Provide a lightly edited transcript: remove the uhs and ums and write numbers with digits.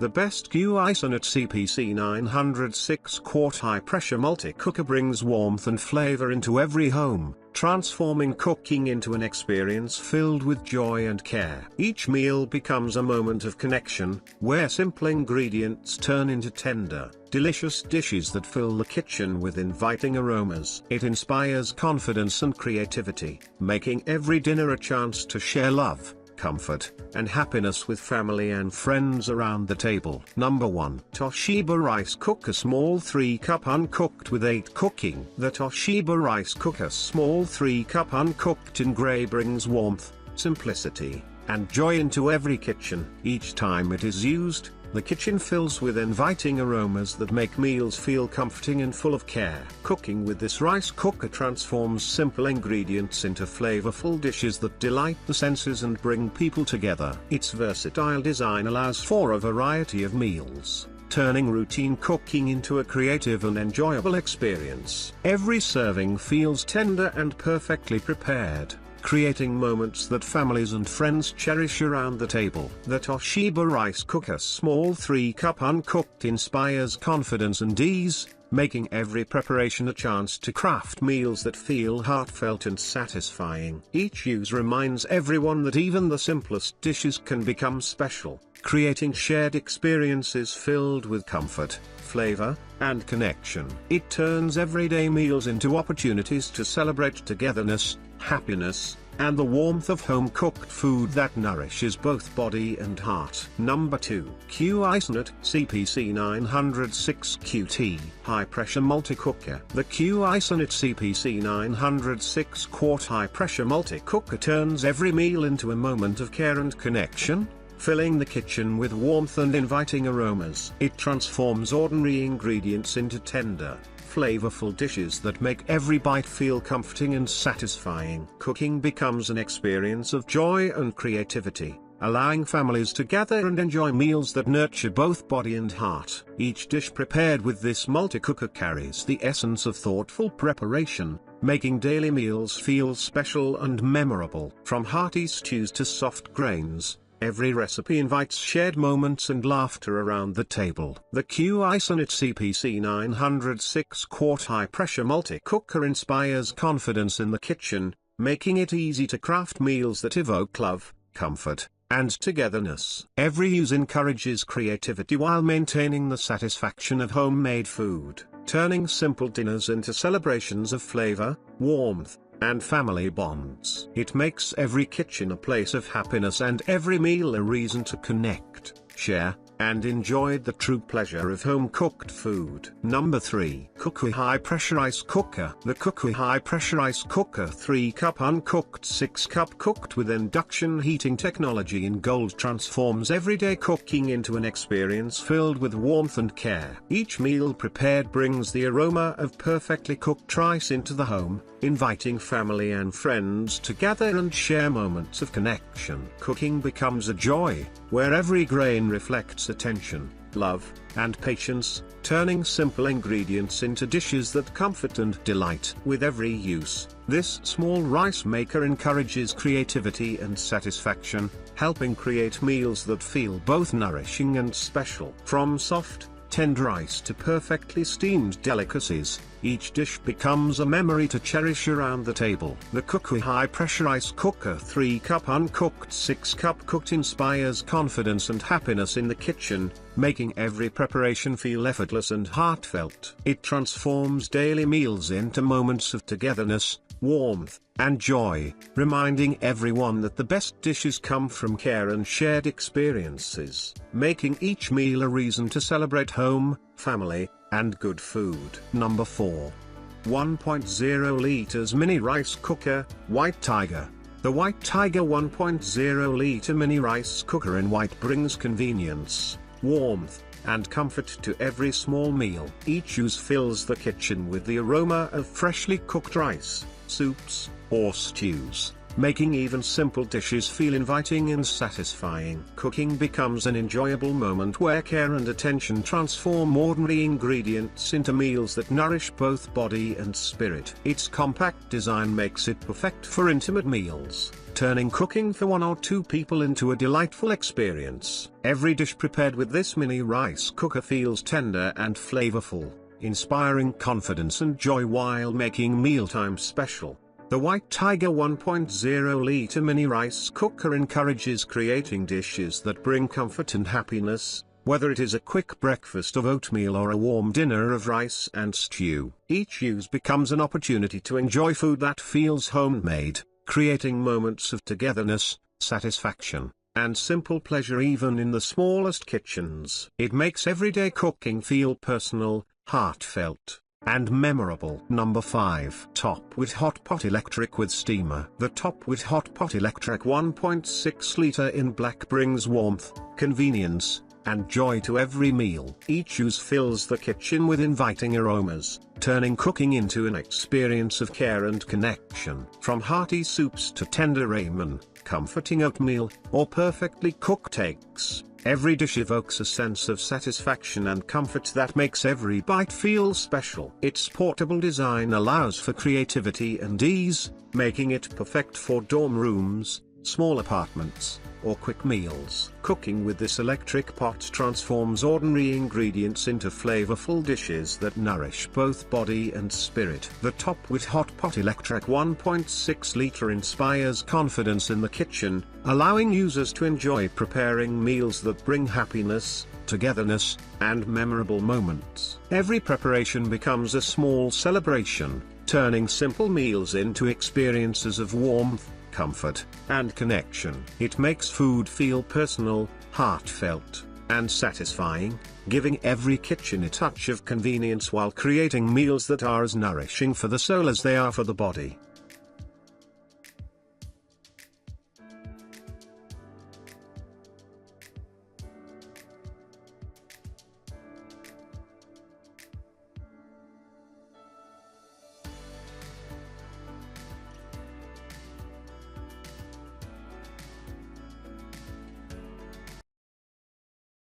The best Cuisinart CPC-900 6-quart high-pressure multi-cooker brings warmth and flavor into every home, transforming cooking into an experience filled with joy and care. Each meal becomes a moment of connection, where simple ingredients turn into tender, delicious dishes that fill the kitchen with inviting aromas. It inspires confidence and creativity, making every dinner a chance to share love, comfort, and happiness with family and friends around the table. Number 1. Toshiba Rice Cooker Small 3-cup Uncooked with 8 cooking. The Toshiba Rice Cooker Small 3-cup Uncooked in grey brings warmth, simplicity, and joy into every kitchen. Each time it is used, the kitchen fills with inviting aromas that make meals feel comforting and full of care. Cooking with this rice cooker transforms simple ingredients into flavorful dishes that delight the senses and bring people together. Its versatile design allows for a variety of meals, turning routine cooking into a creative and enjoyable experience. Every serving feels tender and perfectly prepared, creating moments that families and friends cherish around the table. The Toshiba Rice Cooker Small 3-cup Uncooked inspires confidence and ease, making every preparation a chance to craft meals that feel heartfelt and satisfying. Each use reminds everyone that even the simplest dishes can become special, creating shared experiences filled with comfort, flavor, and connection. It turns everyday meals into opportunities to celebrate togetherness, happiness, and the warmth of home-cooked food that nourishes both body and heart. Number 2. Cuisinart CPC-900 6QT High-Pressure Multi-Cooker. The Cuisinart CPC-900 6-quart high-pressure multi-cooker turns every meal into a moment of care and connection, filling the kitchen with warmth and inviting aromas. It transforms ordinary ingredients into tender, flavorful dishes that make every bite feel comforting and satisfying. Cooking becomes an experience of joy and creativity, allowing families to gather and enjoy meals that nurture both body and heart. Each dish prepared with this multi-cooker carries the essence of thoughtful preparation, making daily meals feel special and memorable. From hearty stews to soft grains, every recipe invites shared moments and laughter around the table. The Cuisinart CPC-900 6-quart high-pressure multi-cooker inspires confidence in the kitchen, making it easy to craft meals that evoke love, comfort, and togetherness. Every use encourages creativity while maintaining the satisfaction of homemade food, turning simple dinners into celebrations of flavor, warmth, and family bonds. It makes every kitchen a place of happiness and every meal a reason to connect, share, and enjoy the true pleasure of home-cooked food. Number 3. CUCKOO High-Pressure Rice Cooker. The CUCKOO High-Pressure Rice Cooker 3-cup Uncooked 6-cup cooked with induction heating technology in gold transforms everyday cooking into an experience filled with warmth and care. Each meal prepared brings the aroma of perfectly cooked rice into the home, inviting family and friends to gather and share moments of connection. Cooking becomes a joy, where every grain reflects attention, love, and patience, turning simple ingredients into dishes that comfort and delight. With every use, this small rice maker encourages creativity and satisfaction, helping create meals that feel both nourishing and special. From soft, tender rice to perfectly steamed delicacies, each dish becomes a memory to cherish around the table. The CUCKOO High-Pressure Rice Cooker 3-cup Uncooked 6-cup cooked inspires confidence and happiness in the kitchen, making every preparation feel effortless and heartfelt. It transforms daily meals into moments of togetherness, warmth, and joy, reminding everyone that the best dishes come from care and shared experiences, making each meal a reason to celebrate home, family, and good food. Number 4. 1.0 liters Mini Rice Cooker, White Tiger. The White Tiger 1.0 liter mini rice cooker in white brings convenience, warmth, and comfort to every small meal. Each use fills the kitchen with the aroma of freshly cooked rice, soups, or stews, making even simple dishes feel inviting and satisfying. Cooking becomes an enjoyable moment where care and attention transform ordinary ingredients into meals that nourish both body and spirit. Its compact design makes it perfect for intimate meals, turning cooking for 1 or 2 people into a delightful experience. Every dish prepared with this mini rice cooker feels tender and flavorful, inspiring confidence and joy while making mealtime special. The White Tiger 1.0-liter mini rice cooker encourages creating dishes that bring comfort and happiness, whether it is a quick breakfast of oatmeal or a warm dinner of rice and stew. Each use becomes an opportunity to enjoy food that feels homemade, creating moments of togetherness, satisfaction, and simple pleasure even in the smallest kitchens. It makes everyday cooking feel personal, heartfelt, and memorable. Number 5. Topwit Hot Pot Electric with Steamer. The Topwit Hot Pot Electric 1.6-liter in black brings warmth, convenience, and joy to every meal. Each use fills the kitchen with inviting aromas, turning cooking into an experience of care and connection. From hearty soups to tender ramen, comforting oatmeal, or perfectly cooked eggs, every dish evokes a sense of satisfaction and comfort that makes every bite feel special. Its portable design allows for creativity and ease, making it perfect for dorm rooms, small apartments, or quick meals. Cooking with this electric pot transforms ordinary ingredients into flavorful dishes that nourish both body and spirit. The Topwit Hot Pot Electric 1.6-liter inspires confidence in the kitchen, allowing users to enjoy preparing meals that bring happiness, togetherness, and memorable moments. Every preparation becomes a small celebration, turning simple meals into experiences of warmth, comfort, and connection. It makes food feel personal, heartfelt, and satisfying, giving every kitchen a touch of convenience while creating meals that are as nourishing for the soul as they are for the body.